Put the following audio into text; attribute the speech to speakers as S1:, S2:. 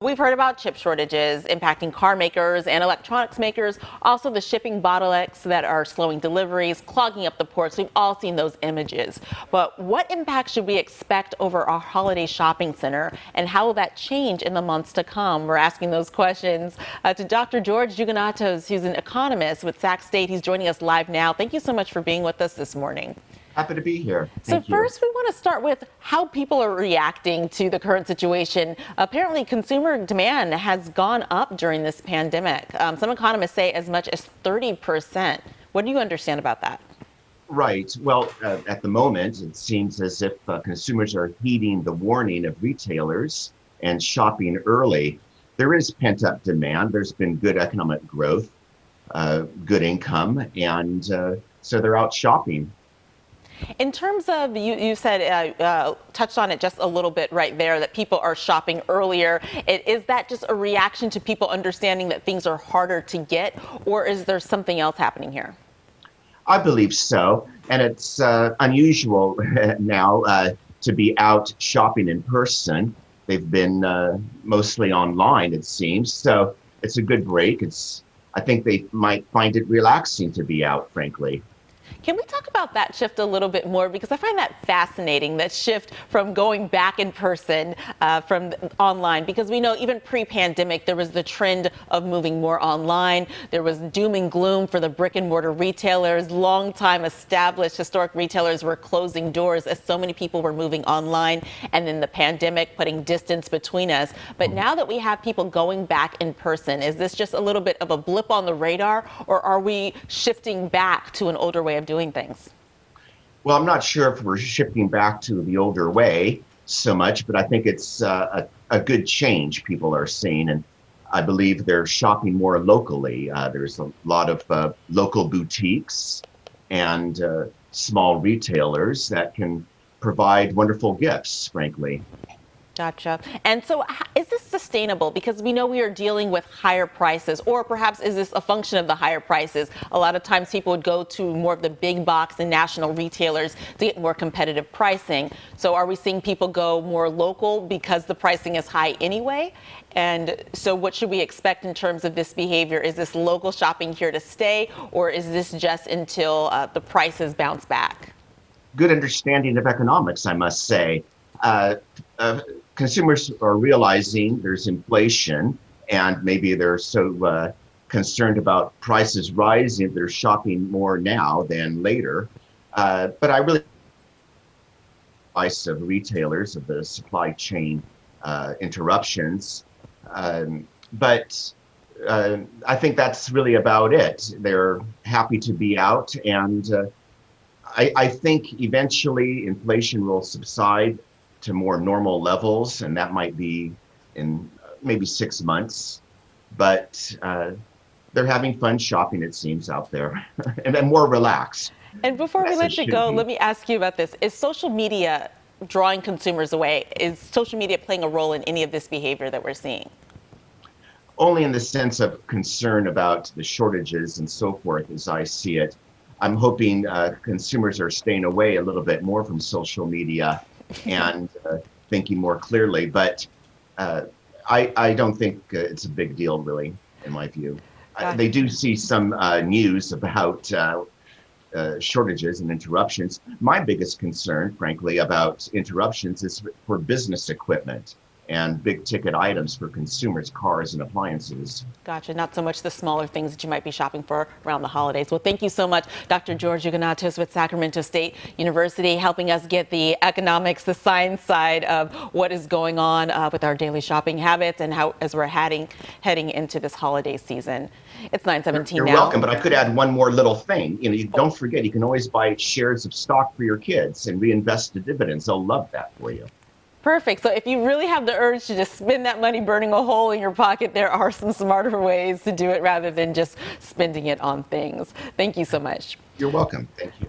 S1: We've heard about chip shortages impacting car makers and electronics makers, also the shipping bottlenecks that are slowing deliveries, clogging up the ports. We've all seen those images. But what impact should we expect over our holiday shopping center, and how will that change in the months to come? We're asking those questions to Dr. George Giuginatos, who's an economist with Sac State. He's joining us live now. Thank you so much for being with us this morning.
S2: Happy to be here.
S1: So
S2: Thank you.
S1: first, we want to start with how people are reacting to the current situation. Apparently, consumer demand has gone up during this pandemic. Some economists say as much as 30%. What do you understand about that?
S2: Right. Well, at the moment, it seems as if consumers are heeding the warning of retailers and shopping early. There is pent-up demand. There's been good economic growth, good income, and so they're out shopping.
S1: In terms of, you said, touched on it just a little bit right there, that people are shopping earlier. Is that just a reaction to people understanding that things are harder to get, or is there something else happening here?
S2: I believe so. And it's unusual now to be out shopping in person. They've been mostly online, it seems. So it's a good break. I think they might find it relaxing to be out, frankly.
S1: Can we talk about that shift a little bit more? Because I find that fascinating, that shift from going back in person from online, because we know even pre-pandemic, there was the trend of moving more online. There was doom and gloom for the brick and mortar retailers. Long time established historic retailers were closing doors as so many people were moving online, and then the pandemic putting distance between us. But now that we have people going back in person, is this just a little bit of a blip on the radar, or are we shifting back to an older way of doing things?
S2: Well, I'm not sure if we're shifting back to the older way so much, but I think it's a good change people are seeing. And I believe they're shopping more locally. There's a lot of local boutiques and small retailers that can provide wonderful gifts, frankly.
S1: Gotcha. And so is this sustainable? Because we know we are dealing with higher prices, or perhaps is this a function of the higher prices? A lot of times people would go to more of the big box and national retailers to get more competitive pricing. So are we seeing people go more local because the pricing is high anyway? And so what should we expect in terms of this behavior? Is this local shopping here to stay, or is this just until the prices bounce back?
S2: Good understanding of economics, I must say. Consumers are realizing there's inflation, and maybe they're so concerned about prices rising, they're shopping more now than later. But I really advice of retailers of the supply chain interruptions. But I think that's really about it. They're happy to be out, and I think eventually inflation will subside to more normal levels, and that might be in maybe 6 months. But they're having fun shopping, it seems, out there, and then more relaxed.
S1: And before we let you go, let me ask you about this. Is social media drawing consumers away? Is social media playing a role in any of this behavior that we're seeing?
S2: Only in the sense of concern about the shortages and so forth, as I see it. I'm hoping consumers are staying away a little bit more from social media and thinking more clearly. But I don't think it's a big deal, really, in my view. They do see some news about shortages and interruptions. My biggest concern, frankly, about interruptions is for business equipment and big ticket items for consumers, cars and appliances.
S1: Gotcha. Not so much the smaller things that you might be shopping for around the holidays. Well, thank you so much, Dr. George Giuginatos with Sacramento State University, helping us get the economics, the science side of what is going on with our daily shopping habits and how, as we're heading into this holiday season. It's 9:17
S2: now. You're welcome, but I could add one more little thing. Don't forget, you can always buy shares of stock for your kids and reinvest the dividends. They'll love that for you.
S1: Perfect. So if you really have the urge to just spend that money burning a hole in your pocket, there are some smarter ways to do it rather than just spending it on things. Thank you so much.
S2: You're welcome. Thank you.